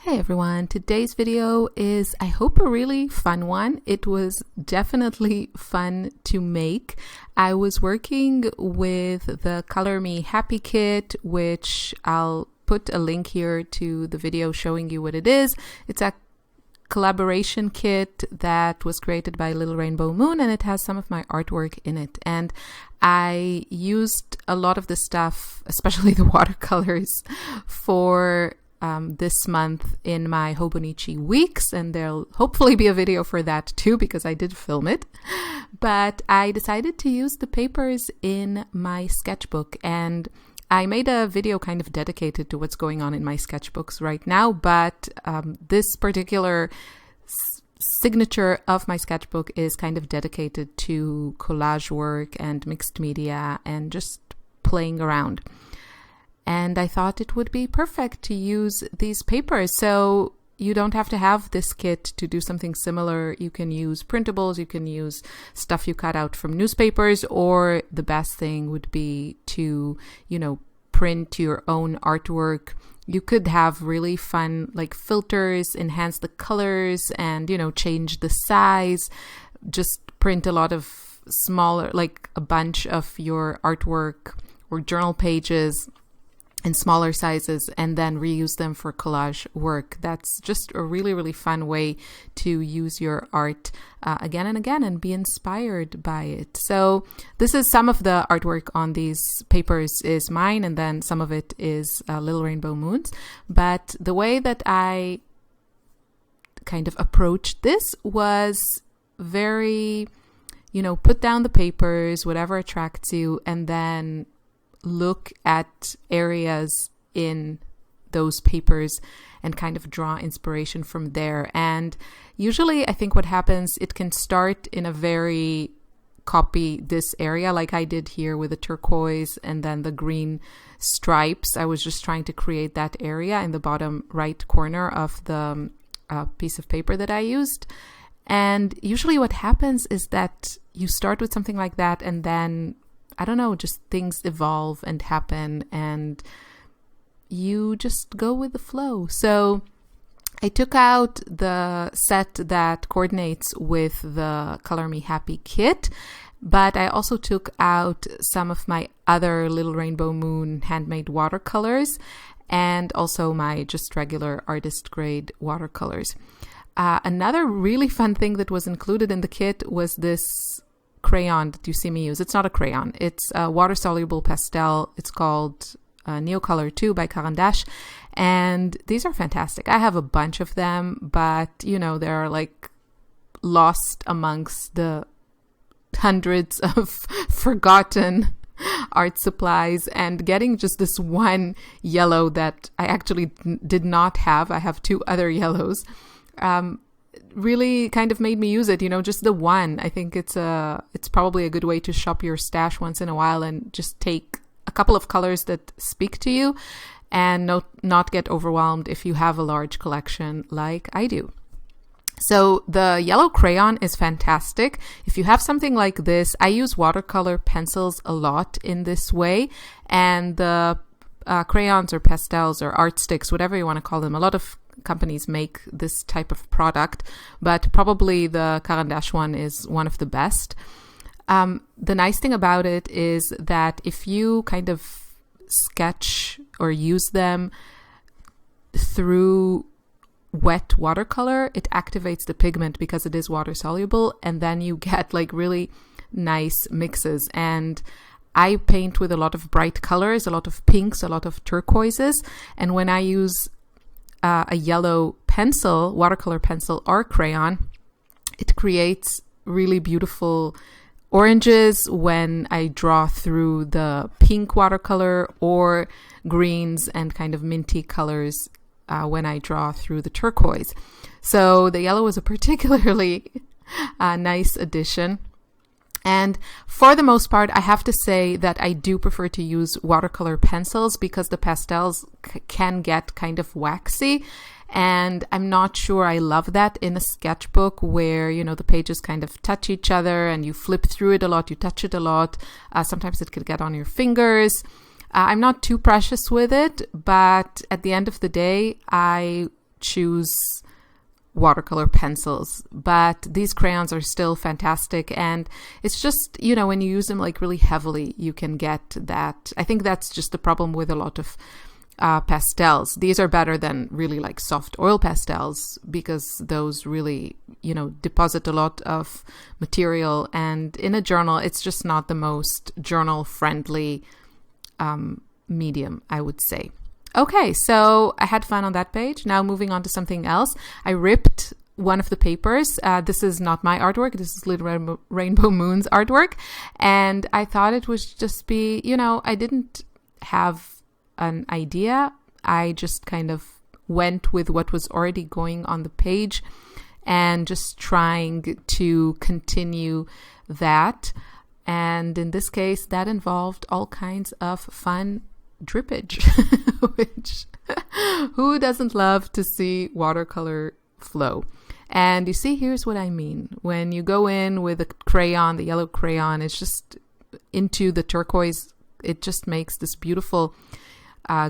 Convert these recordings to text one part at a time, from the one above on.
Hey everyone, today's video is, I hope, a really fun one. It was definitely fun to make. I was working with the Color Me Happy kit, which I'll put a link here to the video showing you what it is. It's a collaboration kit that was created by Little Rainbow Moon, and it has some of my artwork in it. And I used a lot of the stuff, especially the watercolors, for this month in my Hobonichi weeks, and there'll hopefully be a video for that too because I did film it. But I decided to use the papers in my sketchbook, and I made a video kind of dedicated to what's going on in my sketchbooks right now, but this particular signature of my sketchbook is kind of dedicated to collage work and mixed media and just playing around. And I thought it would be perfect to use these papers. So you don't have to have this kit to do something similar. You can use printables, you can use stuff you cut out from newspapers, or the best thing would be to, print your own artwork. You could have really fun like filters, enhance the colors, and, change the size. Just print a lot of smaller, like a bunch of your artwork or journal pages in smaller sizes and then reuse them for collage work. That's just a really, really fun way to use your art again and again and be inspired by it. So this is some of the artwork on these papers is mine, and then some of it is Little Rainbow Moon's. But the way that I kind of approached this was very, put down the papers, whatever attracts you, and then look at areas in those papers and kind of draw inspiration from there. And usually I think what happens, it can start in a very copy this area like I did here with the turquoise and then the green stripes. I was just trying to create that area in the bottom right corner of the piece of paper that I used. And usually what happens is that you start with something like that, and then I don't know, just things evolve and happen, and you just go with the flow. So I took out the set that coordinates with the Color Me Happy kit, but I also took out some of my other Little Rainbow Moon handmade watercolors and also my just regular artist grade watercolors. Another really fun thing that was included in the kit was this crayon that you see me use. It's not a crayon. It's a water-soluble pastel. It's called Neocolor 2 by Caran d'Ache. And these are fantastic. I have a bunch of them, but, they're like lost amongst the hundreds of forgotten art supplies. And getting just this one yellow that I actually did not have, I have two other yellows, really kind of made me use it, just the one. I think it's probably a good way to shop your stash once in a while and just take a couple of colors that speak to you and not get overwhelmed if you have a large collection like I do. So the yellow crayon is fantastic. If you have something like this, I use watercolor pencils a lot in this way, and the crayons or pastels or art sticks, whatever you want to call them, a lot of companies make this type of product, but probably the Caran d'Ache one is one of the best. The nice thing about it is that if you kind of sketch or use them through wet watercolor, it activates the pigment because it is water soluble, and then you get like really nice mixes. And I paint with a lot of bright colors, a lot of pinks, a lot of turquoises, and when I use a yellow pencil, watercolor pencil or crayon, it creates really beautiful oranges when I draw through the pink watercolor, or greens and kind of minty colors when I draw through the turquoise. So the yellow is a particularly nice addition. And for the most part, I have to say that I do prefer to use watercolor pencils because the pastels can get kind of waxy. And I'm not sure I love that in a sketchbook where, the pages kind of touch each other and you flip through it a lot, you touch it a lot. Sometimes it could get on your fingers. I'm not too precious with it, but at the end of the day, I choose watercolor pencils, but these crayons are still fantastic. And it's just, when you use them like really heavily, you can get that. I think that's just the problem with a lot of pastels. These are better than really like soft oil pastels, because those really, deposit a lot of material. And in a journal, it's just not the most journal friendly medium, I would say. Okay, so I had fun on that page. Now moving on to something else. I ripped one of the papers. This is not my artwork. This is Little Rainbow Moon's artwork. And I thought it would just be, I didn't have an idea. I just kind of went with what was already going on the page and just trying to continue that. And in this case, that involved all kinds of fun drippage, which who doesn't love to see watercolor flow? And you see, here's what I mean. When you go in with a crayon, the yellow crayon, it's just into the turquoise, it just makes this beautiful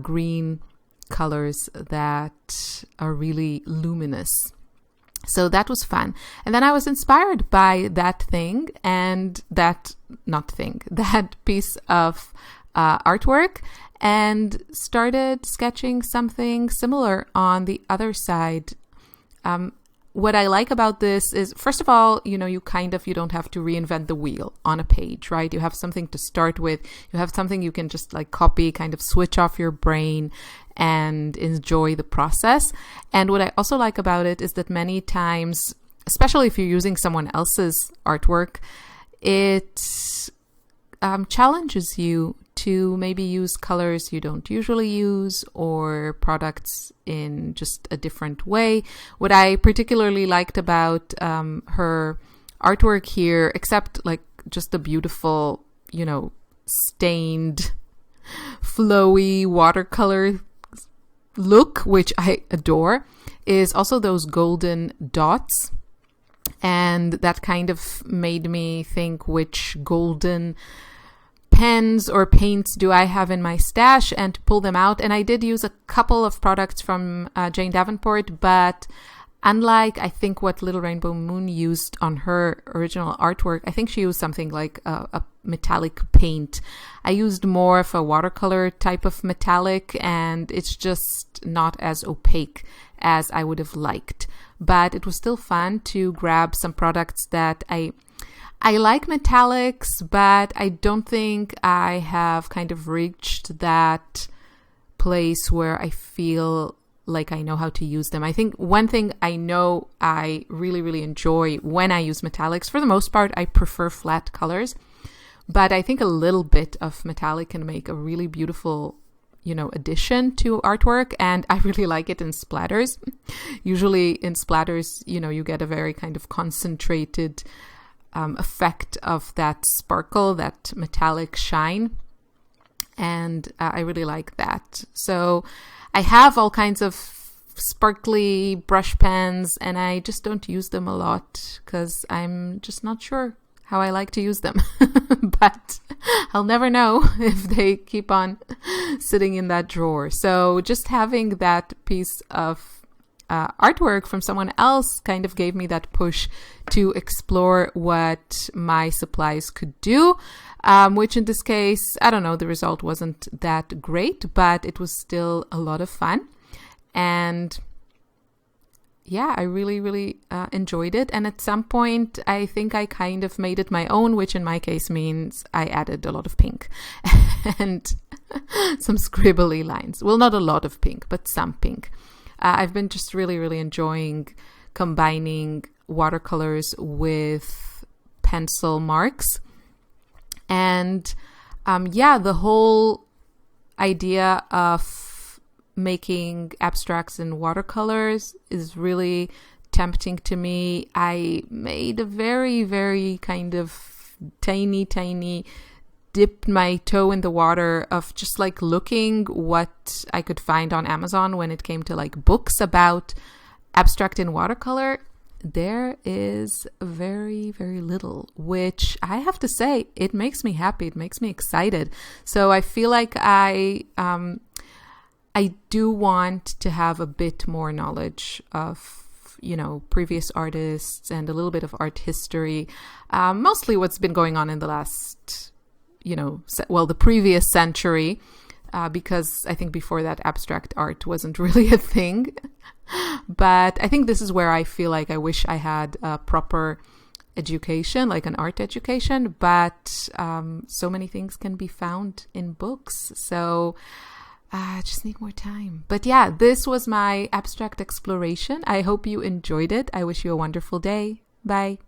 green colors that are really luminous. So that was fun. And then I was inspired by that piece of artwork, and started sketching something similar on the other side. What I like about this is, first of all, you don't have to reinvent the wheel on a page, right? You have something to start with. You have something you can just like copy, kind of switch off your brain and enjoy the process. And what I also like about it is that many times, especially if you're using someone else's artwork, it challenges you to maybe use colors you don't usually use, or products in just a different way. What I particularly liked about her artwork here, except like just the beautiful, stained, flowy watercolor look, which I adore, is also those golden dots. And that kind of made me think, which golden pens or paints do I have in my stash, and to pull them out. And I did use a couple of products from Jane Davenport, but unlike I think what Little Rainbow Moon used on her original artwork, I think she used something like a metallic paint. I used more of a watercolor type of metallic, and it's just not as opaque as I would have liked. But it was still fun to grab some products that I like metallics, but I don't think I have kind of reached that place where I feel like I know how to use them. I think one thing I know I really, really enjoy when I use metallics, for the most part, I prefer flat colors, but I think a little bit of metallic can make a really beautiful, addition to artwork. And I really like it in splatters. Usually in splatters, you get a very kind of concentrated effect of that sparkle, that metallic shine. And I really like that. So I have all kinds of sparkly brush pens, and I just don't use them a lot because I'm just not sure how I like to use them. But I'll never know if they keep on sitting in that drawer. So just having that piece of artwork from someone else kind of gave me that push to explore what my supplies could do, which in this case, I don't know, the result wasn't that great, but it was still a lot of fun. And yeah, I really, really enjoyed it. And at some point, I think I kind of made it my own, which in my case means I added a lot of pink and some scribbly lines. Well, not a lot of pink, but some pink. I've been just really, really enjoying combining watercolors with pencil marks. And the whole idea of making abstracts in watercolors is really tempting to me. I made a very, very kind of tiny dipped my toe in the water of just like looking what I could find on Amazon when it came to like books about abstract in watercolor. There is very, very little, which I have to say, it makes me happy. It makes me excited. So I feel like I I do want to have a bit more knowledge of, previous artists and a little bit of art history, mostly what's been going on in the last, the previous century, because I think before that abstract art wasn't really a thing. But I think this is where I feel like I wish I had a proper education, like an art education, but so many things can be found in books. So I just need more time. But yeah, this was my abstract exploration. I hope you enjoyed it. I wish you a wonderful day. Bye.